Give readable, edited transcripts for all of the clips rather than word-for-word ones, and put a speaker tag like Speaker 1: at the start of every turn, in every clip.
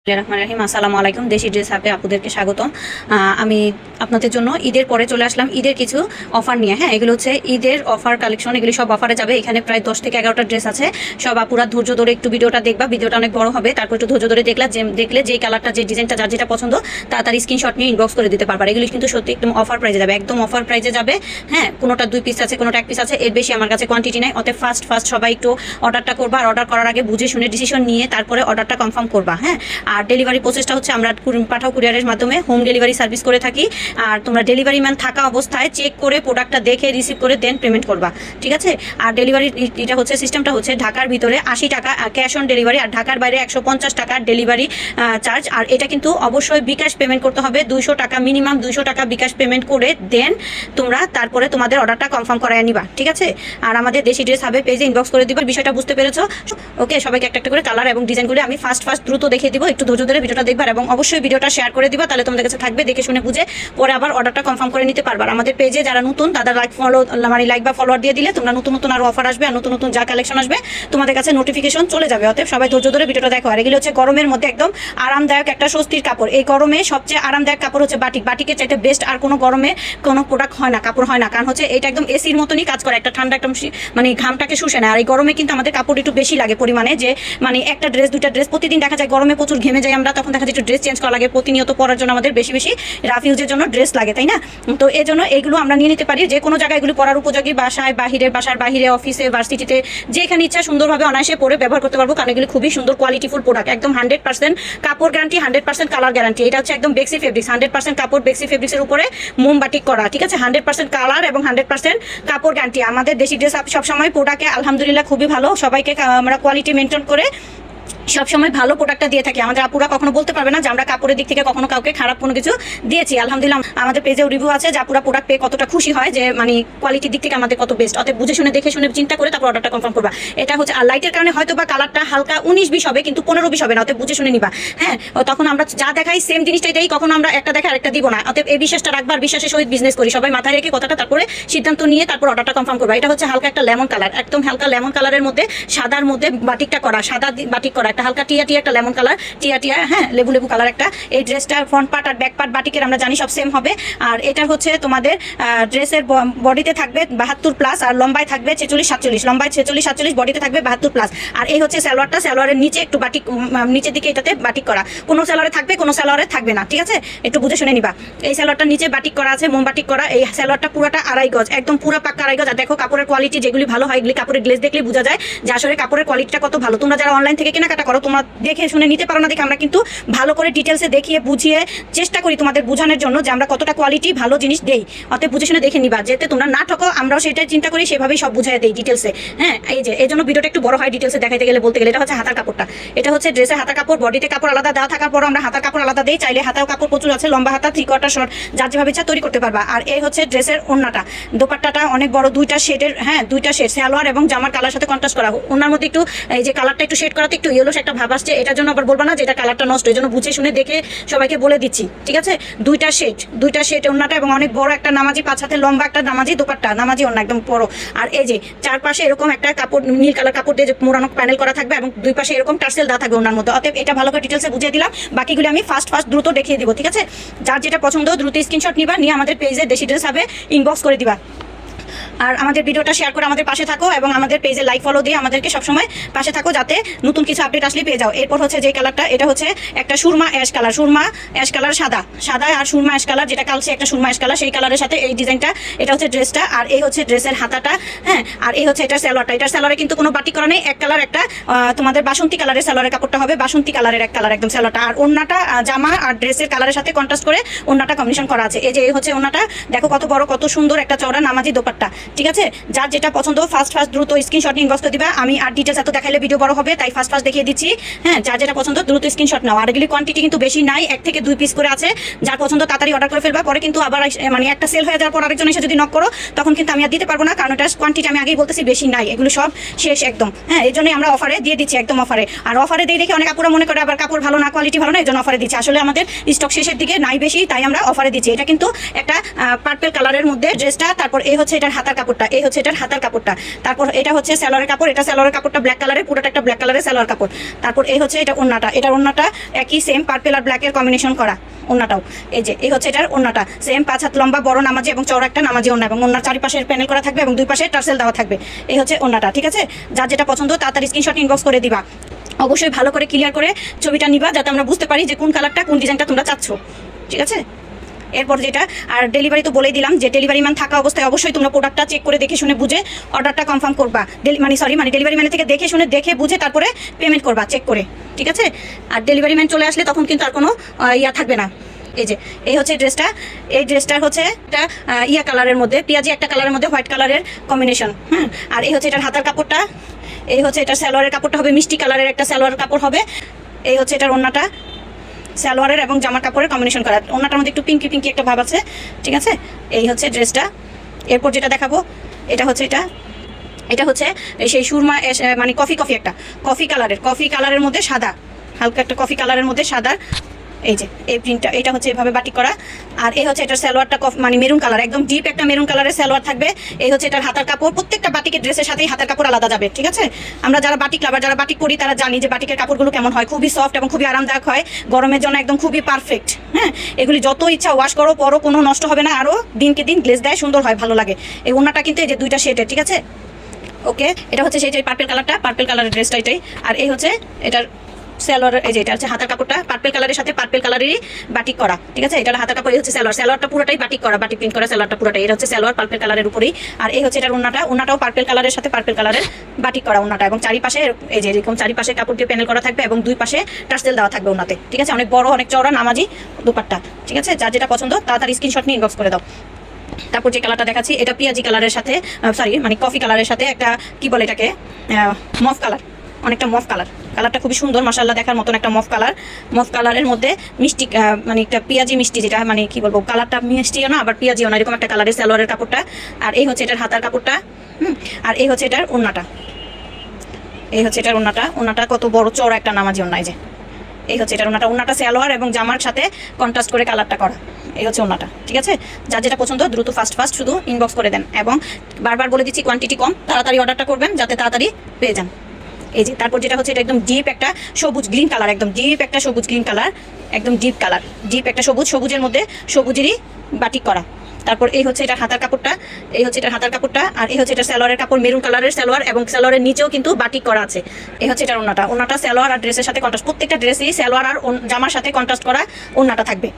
Speaker 1: রহমান রহিম, আসসালামু আলাইকুম। দেশি ড্রেস হাবে আপুদেরকে স্বাগতম। আমি আপনাদের জন্য ঈদের পরে চলে আসলাম ঈদের কিছু অফার নিয়ে। হ্যাঁ, এগুলো হচ্ছে ঈদের অফার কালেকশন, এগুলি সব অফারে যাবে। এখানে প্রায় 10 থেকে 11টা ড্রেস আছে। সব আপুরা ধৈর্য ধরে একটু ভিডিওটা দেখবা, ভিডিওটা অনেক বড় হবে, তারপর একটু ধৈর্য ধরে দেখলে যেই কালারটা, যে ডিজাইনটা যার যেটা পছন্দ তাড়াতাড়ি স্ক্রিনশট নিয়ে ইনবক্স করে দিতে পারবা। এগুলি কিন্তু সত্যি একদম অফার প্রাইজে যাবে, একদম অফার প্রাইজে যাবে। হ্যাঁ, কোনোটা 2 পিস আছে, কোনোটা 1 পিস আছে, এর বেশি আমার কাছে কোয়ান্টিটি নাই। অতএব ফার্স্ট সবাই একটু অর্ডারটা করবা, আর অর্ডার করার আগে বুঝে শুনে ডিসিশন নিয়ে তারপরে অর্ডারটা কনফার্ম করবা। হ্যাঁ, আর ডেলিভারি প্রসেসটা হচ্ছে আমরা পাঠাও কুরিয়ারের মাধ্যমে হোম ডেলিভারি সার্ভিস করে থাকি। আর তোমরা ডেলিভারি ম্যান থাকা অবস্থায় চেক করে প্রোডাক্টটা দেখে রিসিভ করে দেন পেমেন্ট করবা, ঠিক আছে। আর ডেলিভারি এটা হচ্ছে সিস্টেমটা হচ্ছে ঢাকার ভিতরে 80 টাকা ক্যাশ অন ডেলিভারি, আর ঢাকার বাইরে 150 টাকা ডেলিভারি চার্জ। আর এটা কিন্তু অবশ্যই বিকাশ পেমেন্ট করতে হবে 200 টাকা, মিনিমাম 200 টাকা বিকাশ পেমেন্ট করে দেন তোমরা তারপরে তোমাদের অর্ডারটা কনফার্ম করায় নিবা, ঠিক আছে। আর আমাদের দেশি ড্রেস হাবে পেজে ইনবক্স করে দিবা। বিষয়টা বুঝতে পেরেছো? ওকে, সবাইকে একটা করে কালার এবং ডিজাইনগুলো আমি ফার্স্ট দ্রুত দেখিয়ে দিব। একটু ধৈর্য ধরে ভিডিওটা দেখবা এবং অবশ্যই ভিডিওটা শেয়ার করে দিবা, তাহলে তোমাদের কাছে থাকবে, দেখে শুনে বুঝে পরে আবার অর্ডারটা কনফার্ম করে নিতে পারবা। আমাদের পেজে যারা নতুন তারা লাইক বা ফলোয়ার দিয়ে দিলে তোমরা নতুন আরো অফার আসবে, আর নতুন যা কালেকশন আসবে তোমাদের কাছে নোটিফিকেশন চলে যাবে। অতএব সবাই ধৈর্য ধরে ভিডিওটা দেখো। আর এগুলো হচ্ছে গরমের মধ্যে একদম আরামদায়ক একটা স্বস্তির কাপড়। এই গরমে সবচেয়ে আরামদায়ক কাপড় হচ্ছে বাটিকের চাইতে বেস্ট আর কোনো গরমে কোনো প্রোডাক্ট হয় না, কাপড় হয় না। কারণ হচ্ছে এটা একদম এসির মতনই কাজ করে, একটা ঠান্ডা একদম মানে ঘামটাকে শুষে না। আর এই গরমে কিন্তু আমাদের কাপড় একটু বেশি লাগে পরিমাণে, যে মানে একটা ড্রেস দুইটা ড্রেস প্রতিদিন দেখা যায়, গরমে প্রচুর ঘেমে যায় আমরা, তখন দেখা যায় একটু ড্রেস চেঞ্জ করা লাগে। প্রতিনিয়ত পরার জন্য আমাদের বেশি রাফ ইউজের জন্য ড্রেস লাগে, তাই না? তো এই জন্য এইগুলো আমরা নিয়ে নিতে পারি, যে কোনো জায়গায় এগুলো পরার উপযোগী, বাসার বাহিরে, অফিসে, ভার্সিটিতে, যেখানে ইচ্ছা সুন্দরভাবে অনায়াসে পরে ব্যবহার করতে পারবো। কারণ এগুলো খুবই সুন্দর কোয়ালিটিফুল প্রোডাক্ট, একদম 100% কাপড় গ্যারান্টি, 100% কালার গ্যারান্টি। এটা হচ্ছে একদম বেক্সি ফেব্রিক্স, 100% কাপড় বেক্সি ফেব্রিক্সের উপরে মোম বাটিক করা, ঠিক আছে। 100% কালার এবং 100% কাপড় গ্যারান্টি। আমাদের দেশি ড্রেস সবসময় প্রোডাক্টে আলহামদুলিল্লাহ খুবই ভালো, সবাইকে আমরা কোয়ালিটি মেনটেন করে সবসময় ভালো প্রোডাক্টটা দিয়ে থাকি। আমাদের আপুরা কখনো বলতে পারবে না যে আমরা কাপড়ের দিক থেকে কখনো কাউকে খারাপ কোনো কিছু দিয়েছি। আলহামদুলিল্লাহ আমাদের পেজেও রিভিউ আছে যে আপুরা প্রোডাক্ট পেয়ে কতটা খুশি হয়, যে মানে কোয়ালিটির দিক থেকে আমাদের কত বেস্ট। অতএব বুঝে শুনে দেখে শুনে চিন্তা করে তারপর অর্ডারটা কনফার্ম করবা। এটা হচ্ছে আর লাইটের কারণে হয়তো বা কালারটা হালকা 19-20 হবে, কিন্তু 15-20 হবে না। অতএব বুঝে শুনে নিবা। হ্যাঁ, তখন আমরা যা দেখাই সেম জিনিসটাই দেই, কখনো আমরা একটা দেখে আরেকটা দিব না। অতএব এই বিশ্বাসটা রাখবার, বিশ্বাসের সহিত বিজনেস করি, সবাই মাথায় রেখে কথাটা তারপরে সিদ্ধান্ত নিয়ে তারপর অর্ডারটা কনফার্ম করবা। এটা হচ্ছে হালকা একটা লেমন কালার, একদম হালকা লেমন কালারের মধ্যে সাদার মধ্যে বাটিকটা করা, সাদা বাটিক করা, একটা হালকা টিয়া একটা লেমন কালার, টিয়া হ্যাঁ, লেবু কালার একটা। এই ড্রেসটার ফ্রন্ট পার্ট আর ব্যাক পার্ট বাটিকের আমরা জানি সব সেম হবে। আর এটা হচ্ছে তোমাদের ড্রেসের বডিতে থাকবে 72+, আর লম্বায় থাকবে 46-47, লম্বায় 46-47, বডিতে থাকবে 72+। আর এই হচ্ছে সালোয়ারটা, সালোয়ারের নিচে একটু বাটিক, নিচের দিকে এটাতে বাটিক করা, কোনো সালোয়ারে থাকবে কোনো সালোয়ারে থাকবে না, ঠিক আছে। একটু বুঝে শুনে নিবা। এই সালোয়ারটার নিচে বাটিক করা আছে, মোম বাটিক করা। এই সালোয়ারটা পুরোটা 2.5 গজ, একদম পুরো পাক্কা 2.5 গজ। আর দেখো কাপড়ের কোয়ালিটি যেগুলি ভালো হয়, এগুলি কাপড়ের গ্লেজ দেখলে বোঝা যায় যে আসলে কাপড়ের কোয়ালিটিটা কত ভালো। তোমরা যারা অনলাইন থেকে কেনাকাটা করো, তোমরা দেখে শুনে নিতে পারো না, দেখে আমরা কিন্তু ভালো করে ডিটেলসে দেখিয়ে বুঝিয়ে চেষ্টা করি তোমাদের বোঝানোর জন্য যে আমরা কতটা কোয়ালিটি ভালো জিনিস দেই। অতএব বুঝে শুনে দেখে নিবা, যাতে তোমরা না ঠকো। আমরাও সেটাই চিন্তা করি, সেভাবেই সব বুঝাই দেই ডিটেলসে। হ্যাঁ, এই জন্য ভিডিওটা একটু বড় হয় ডিটেলসে দেখাইতে গেলে, বলতে গেলে। এটা হচ্ছে হাতার কাপড়টা, এটা হচ্ছে ড্রেসের হাতার কাপড়। বডিতে কাপড় আলাদা দেওয়া থাকার পরও আমরা হাতার কাপড় আলাদা দেই। চাইলে হাতাও কাপড় প্রচুর আছে, লম্বা হাতা, 3/4 শর্ট, যার যেভাবে ইচ্ছা তৈরি করতে পারবা। আর এই হচ্ছে ড্রেসের ওড়নাটা, দোপাট্টাটা অনেক বড়, 2টা শেডের, হ্যাঁ 2টা শেড, সালোয়ার এবং জামার কালার সাথে কন্ট্রাস্ট করা। ওনার মধ্যে একটু এই যে কালারটা একটু শেড করাতে একটু ইয়েলোস একটা ভাব আসছে, এটার জন্য আবার বলবা না যে এটা কালারটা নষ্ট। এই জন্য বুঝে শুনে দেখে সবাইকে বলে দিচ্ছি, ঠিক আছে। 2টা শেড ওড়নাটা, এবং অনেক বড় একটা নামাজি, 5 হাতের লম্বা একটা নামাজি দোপাট্টা, নামাজি ওড়না একদম বড়। আর এই যে চারপাশে এরকম একটা কাপড়, নীল কালার কাপড় দিয়ে মোড়ানো প্যানেল করা থাকবে, এবং 2 পাশে এরকম টার্সেল দেওয়া থাকবে ওড়নার মধ্যে। অতএব এটা ভালো করে ডিটেলসে বুঝিয়ে দিলাম, বাকিগুলো আমি ফার্স্ট দ্রুত দেখিয়ে দিব, ঠিক আছে। যার যেটা পছন্দ দ্রুত স্ক্রিনশট নিবা, নিয়ে আমাদের পেজে দেশি ড্রেস হাবে ইনবক্স করে দিবা। আর আমাদের ভিডিওটা শেয়ার করে আমাদের পাশে থাকো, এবং আমাদের পেজে লাইক ফলো দিয়ে আমাদেরকে সবসময় পাশে থাকো, যাতে নতুন কিছু আপডেট আসলে পেয়ে যাও। এরপর হচ্ছে যে কালারটা, এটা হচ্ছে একটা সুরমা অ্যাশ কালার, সাদা আর সুরমা অ্যাশ কালার, যেটা কালছে একটা সুরমা অ্যাশ কালার, সেই কালারের সাথে এই ডিজাইনটা। এটা হচ্ছে ড্রেসটা, আর এই হচ্ছে ড্রেসের হাতাটা। হ্যাঁ, আর এই হচ্ছে এটার সালোয়ারটা। এটার সালোয়ারে কিন্তু কোনো বাটিক করা নেই, এক কালার একটা তোমাদের বাসন্তী কালারের সালোয়ারের কাপড়টা হবে, বাসন্তী কালারের এক কালার একদম সালোয়ারটা। আর ওড়নাটা জামা আর ড্রেসের কালারের সাথে কন্ট্রাস্ট করে ওড়নাটা কম্বিনেশন করা আছে। এই যে এই হচ্ছে ওড়নাটা, দেখো কত বড়, কত সুন্দর একটা চওড়া নামাজি দোপাট্টা, ঠিক আছে। যার যেটা পছন্দ ফার্স্ট দ্রুত স্ক্রিনশট ইনবক্স করে দিবা। আমি আর ডিটেলস এত দেখাইলে ভিডিও বড় হবে, তাই ফার্স্ট দেখিয়ে দিচ্ছি। হ্যাঁ, যার যেটা পছন্দ দ্রুত স্ক্রিনশট নাও। আর এগুলি কোয়ান্টিটি কিন্তু বেশি নাই, 1 থেকে 2 পিস করে আছে। যার পছন্দ তাড়াতাড়ি অর্ডার করে ফেলবা, পরে কিন্তু আবার মানে একটা সেল হয়ে যাওয়ার পর আরেকজন এসে যদি নক করো, তখন কিন্তু আমি আর দিতে পারবো না, কারণ এটা কোয়ান্টিটি আমি আগেই বলতেছি বেশি নাই, এগুলো সব শেষ একদম। হ্যাঁ, এই জন্যই আমরা অফারে দিয়ে দিচ্ছি, একদম অফারে। আর অফারে দিয়ে দেখে অনেক আপুরা মনে করে আবার কাপড় ভালো না, কোয়ালিটি ভালো না, এই জন্য অফারে দিচ্ছি। আসলে আমাদের স্টক শেষের দিকে নাই বেশি, তাই আমরা অফারে দিচ্ছি। এটা কিন্তু একটা পার্পল কালারের মধ্যে ড্রেসটা, তারপর এই হচ্ছে এটার হাতার হাতার কাপড়টা, এই হচ্ছে এটার হাতার কাপড়টা। তারপর এটা হচ্ছে সালোয়ারের কাপড়, এটা সালোয়ারের কাপড়টা ব্ল্যাক কালারের, পুরোটা একটা ব্ল্যাক কালারের সালোয়ার কাপড়। তারপর এই হচ্ছে এটা ওড়নাটা, এটার ওড়নাটা একই সেম পার্পল আর ব্ল্যাকের কম্বিনেশন করা ওড়নাটাও। এই হচ্ছে এটার ওড়নাটা সেম 5 হাত লম্বা বড় নামাজি এবং চওড়া একটা নামাজি ওড়না, এবং ওড়নার চারিপাশে প্যানেল করা থাকবে এবং দুই পাশে টার্সেল দেওয়া থাকবে। এই হচ্ছে ওড়নাটা, ঠিক আছে। যার যেটা পছন্দ তাড়াতাড়ি স্ক্রিনশট ইনবক্স করে দিবা। অবশ্যই ভালো করে ক্লিয়ার করে ছবিটা নিবা, যাতে আমরা বুঝতে পারি যে কোন কালারটা কোন ডিজাইনটা তোমরা চাচ্ছ, ঠিক আছে। এরপর যেটা আর ডেলিভারি তো বলেই দিলাম যে ডেলিভারি ম্যান থাকা অবস্থায় অবশ্যই তোমরা প্রোডাক্টটা চেক করে দেখে শুনে বুঝে অর্ডারটা কনফার্ম করবা। ডেলিভারি ম্যানের থেকে দেখে শুনে দেখে বুঝে তারপরে পেমেন্ট করবা চেক করে, ঠিক আছে। আর ডেলিভারি ম্যান চলে আসলে তখন কিন্তু আর কোনো থাকবে না। এই হচ্ছে ড্রেসটা, এই ড্রেসটার হচ্ছে একটা কালারের মধ্যে, পেঁয়াজি একটা কালারের মধ্যে হোয়াইট কালারের কম্বিনেশন। আর এই হচ্ছে এটার হাতার কাপড়টা, এই হচ্ছে এটার সালোয়ারের কাপড়টা হবে মিষ্টি কালারের একটা সালোয়ার কাপড় হবে। এই হচ্ছে এটার ওড়নাটা, সালোয়ারের এবং জামার কাপড়ের কম্বিনেশন করা, ওড়নাটার মধ্যে একটু পিঙ্কি পিঙ্কি একটা ভাব আছে, ঠিক আছে। এই হচ্ছে ড্রেসটা। এরপর যেটা দেখাবো এটা হচ্ছে এটা হচ্ছে সেই সুরমা মানে একটা কফি কালারের মধ্যে সাদা, হালকা একটা কফি কালারের মধ্যে সাদা। এই প্রিন্টটা এটা হচ্ছে এভাবে বাটিক করা। আর এই হচ্ছে এটার সালোয়ারটা মানে মেরুন কালার, একদম ডিপ একটা মেরুন কালারের সালোয়ার থাকবে। এই হচ্ছে এটার হাতার কাপড়, প্রত্যেকটা বাটিকের ড্রেসের সাথেই হাতার কাপড় আলাদা যাবে, ঠিক আছে। আমরা যারা বাটিক লাভার, যারা বাটিক করি তারা জানি যে বাটিকের কাপড়গুলো কেমন হয়, খুবই সফট এবং খুবই আরামদায়ক হয়, গরমের জন্য একদম খুবই পারফেক্ট। এগুলি যত ইচ্ছা ওয়াশ করো পরও কোনো নষ্ট হবে না, আরও দিনকে দিন গ্লেজ দেয়, সুন্দর হয়, ভালো লাগে। এই ওড়নাটা কিন্তু এই যে দুইটা শেডের, ঠিক আছে। ওকে, এটা হচ্ছে সেই যে পার্পল কালারটা, পার্পল কালারের ড্রেসটা এটাই। আর এই হচ্ছে এটার সালোয়ার, এটা হচ্ছে হাতার কাপড়টা পার্পল কালারের সাথে পার্পল কালারেরই বাটিক করা, ঠিক আছে। এটার হাতার কাপড়, এই হচ্ছে সালোয়ারটা পুরোটাই বাটিক করা, বাটিক প্রিন্ট করা সালোয়ারটা পুরোটাই। এটা হচ্ছে সালোয়ার পার্পল কালারের উপরেই। আর এই হচ্ছে এটার ওড়নাটাও পার্পল কালারের সাথে পার্পল কালারের বাটিক করা ওড়নাটা, এবং চারিপাশে এরকম চারিপাশে কাপড় দিয়ে প্যানেল করা থাকবে এবং দুই পাশে টার্সেল দেওয়া থাকবে ওড়নাতে, ঠিক আছে। অনেক বড় অনেক চওড়া নামাজি দুপাট্টা, ঠিক আছে। যার যেটা পছন্দ তাড়াতাড়ি স্ক্রিনশট নিয়ে ইনবক্স করে দাও। তারপর যে কালারটা দেখাচ্ছি এটা পেঁয়াজি কালারের সাথে মানে কফি কালারের সাথে একটা কি বলে এটাকে মফ কালার, অনেকটা মফ কালারটা খুবই সুন্দর মাশাআল্লাহ, দেখার মতন একটা মফ কালারের মধ্যে মিষ্টি মানে একটা পেঁয়াজি মিষ্টি, যেটা মানে কি বলবো কালারটা মিষ্টিও না আবার পেঁয়াজিও না, এরকম একটা কালারের সালোয়ারের কাপড়টা। আর এই হচ্ছে এটার হাতার কাপড়টা, আর এই হচ্ছে এটার ওড়নাটা, ওড়নাটা কত বড় চওড়া একটা নামাজি ওড়না। এই হচ্ছে এটার ওড়নাটা সালোয়ার এবং জামার সাথে কন্ট্রাস্ট করে কালারটা করা। এই হচ্ছে ওড়নাটা, ঠিক আছে। যার যেটা পছন্দ দ্রুত ফাস্ট শুধু ইনবক্স করে দেন, এবং বারবার বলে দিচ্ছি কোয়ান্টিটি কম, তাড়াতাড়ি অর্ডারটা করবেন যাতে তাড়াতাড়ি পেয়ে যান। তারপর যেটা হচ্ছে এটা একদম ডিপ একটা সবুজ গ্রিন কালার, একদম ডিপ একটা সবুজ গ্রিন কালার, একদম ডিপ কালার, ডিপ একটা সবুজের মধ্যে সবুজেরই বাটিক করা। তারপর এই হচ্ছে এটা হাতার কাপড়টা, আর এই হচ্ছে এটা সালোয়ারের কাপড়, মেরুন কালারের সালোয়ার, এবং সালোয়ারের নিচেও কিন্তু বাটিক করা আছে। এই হচ্ছে এটা ওড়নাটা সালোয়ার আর ড্রেসের সাথে কন্ট্রাস্ট, প্রত্যেকটা ড্রেসেই সালোয়ার আর জামার সাথে কন্ট্রাস্ট করা ওড়নাটা থাকবে।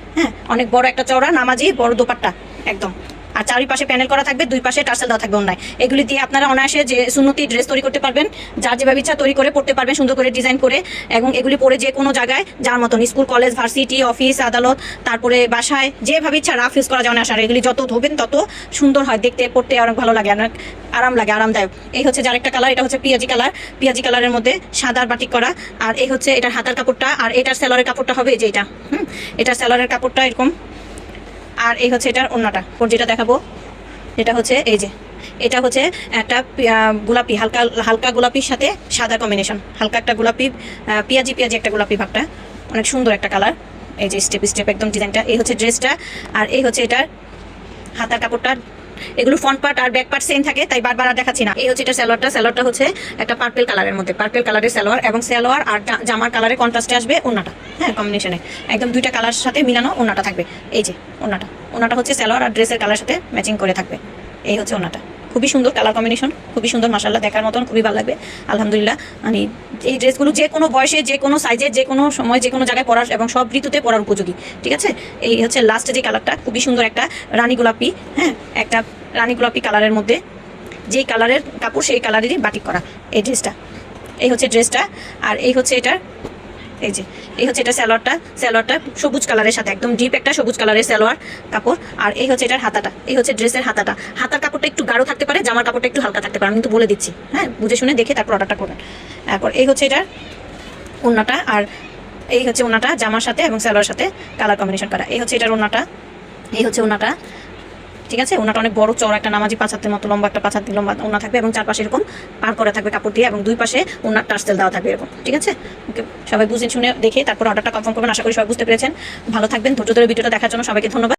Speaker 1: অনেক বড় একটা চওড়া নামাজি বড় দোপাট্টা একদম। আর চারিপাশে প্যানেল করা থাকবে, দুই পাশে টার্সেল দেওয়া থাকবে ওড়নায়। এগুলি দিয়ে আপনারা অনায়াসে যে সুন্নতি ড্রেস তৈরি করতে পারবেন, যার যেভাবে ইচ্ছা তৈরি করে পড়তে পারবেন, সুন্দর করে ডিজাইন করে, এবং এগুলি পরে যে কোনো জায়গায় যার মতন স্কুল কলেজ ভার্সিটি অফিস আদালত তারপরে বাসায় যেভাবে ইচ্ছা রাফ ইউজ করা যায় অনায়াসে। আর এগুলি যত ধোবেন তত সুন্দর হয় দেখতে, পড়তে অনেক ভালো লাগে, অনেক আরাম লাগে, আরামদায়ক। এই হচ্ছে যার একটা কালার, এটা হচ্ছে পেঁয়াজি কালারের মধ্যে সাদার বাটিক করা। আর এই হচ্ছে এটার হাতার কাপড়টা, আর এটার সালোয়ারের কাপড়টা হবে এই যে এটার সালোয়ারের কাপড়টা এরকম। আর এই হচ্ছে এটার ওড়নাটা, যেটা দেখাবো এটা হচ্ছে এটা হচ্ছে একটা গোলাপি, হালকা গোলাপির সাথে সাদা কম্বিনেশন, হালকা একটা গোলাপি পেঁয়াজি একটা গোলাপি ভাবটা, অনেক সুন্দর একটা কালার। এই যে স্টেপ একদম ডিজাইনটা। এই হচ্ছে ড্রেসটা, আর এই হচ্ছে এটার হাতার কাপড়টা। এগুলো ফ্রন্ট পার্ট আর ব্যাক পার্ট সেম থাকে, তাই বারবার আর দেখাচ্ছি না। এই হচ্ছে এটা সালোয়ারটা হচ্ছে একটা পার্পল কালারের মধ্যে, পার্পল কালারের সালোয়ার, এবং সালোয়ার আর জামার কালারে কন্ট্রাস্টে আসবে ওড়নাটা, কম্বিনেশনে একদম দুইটা কালার সাথে মিলানো ওড়নাটা থাকবে। এই যে ওড়নাটা হচ্ছে সালোয়ার আর ড্রেসের কালার সাথে ম্যাচিং করে থাকবে। এই হচ্ছে ওড়নাটা, খুবই সুন্দর কালার কম্বিনেশন, খুবই সুন্দর মাশাআল্লাহ, দেখার মতন, খুবই ভালো লাগবে আলহামদুলিল্লাহ। মানে এই ড্রেসগুলো যে কোনো বয়সে, যে কোনো সাইজে, যে কোনো সময়, যে কোনো জায়গায় পরার এবং সব ঋতুতে পরার উপযোগী, ঠিক আছে। এই হচ্ছে লাস্টে যে কালারটা, খুবই সুন্দর একটা রানী গোলাপি, একটা রানী গোলাপি কালারের মধ্যে যেই কালারের কাপড় সেই কালারেরই বাটিক করা এই ড্রেসটা। এই হচ্ছে ড্রেসটা, আর এই হচ্ছে এটার এই হচ্ছে এটা সালোয়ারটা সবুজ কালারের সাথে একদম ডিপ একটা সবুজ কালারের সালোয়ার কাপড়। আর এই হচ্ছে এটার হাতাটা, এই হচ্ছে ড্রেসের হাতার কাপড়টা একটু গাঢ় থাকতে পারে, জামার কাপড়টা একটু হালকা থাকতে পারে, আমি কিন্তু বলে দিচ্ছি, বুঝে শুনে দেখে তারপর অর্ডারটা করবেন। তারপর এই হচ্ছে এটার ওড়নাটা, আর এই হচ্ছে ওড়নাটা জামার সাথে এবং সালোয়ার সাথে কালার কম্বিনেশন করা। এই হচ্ছে এটার ওড়নাটা, এই হচ্ছে ওড়নাটা, ঠিক আছে। ওনাটা অনেক বড় চওড়া একটা নামাজি 5 হাতের মতো লম্বা একটা 5 হাত লম্বা ওনা থাকবে, এবং চারপাশে এরকম পার করা থাকবে কাপড় দিয়ে, এবং দুই পাশে ওনার টার্সেল দেওয়া থাকবে এরকম, ঠিক আছে। ওকে, সবাই বুঝে শুনে দেখে তারপর অর্ডারটা কনফার্ম করবেন। আশা করি সবাই বুঝতে পেরেছেন। ভালো থাকবেন। ধৈর্য ধরে ভিডিওটা দেখার জন্য সবাইকে ধন্যবাদ।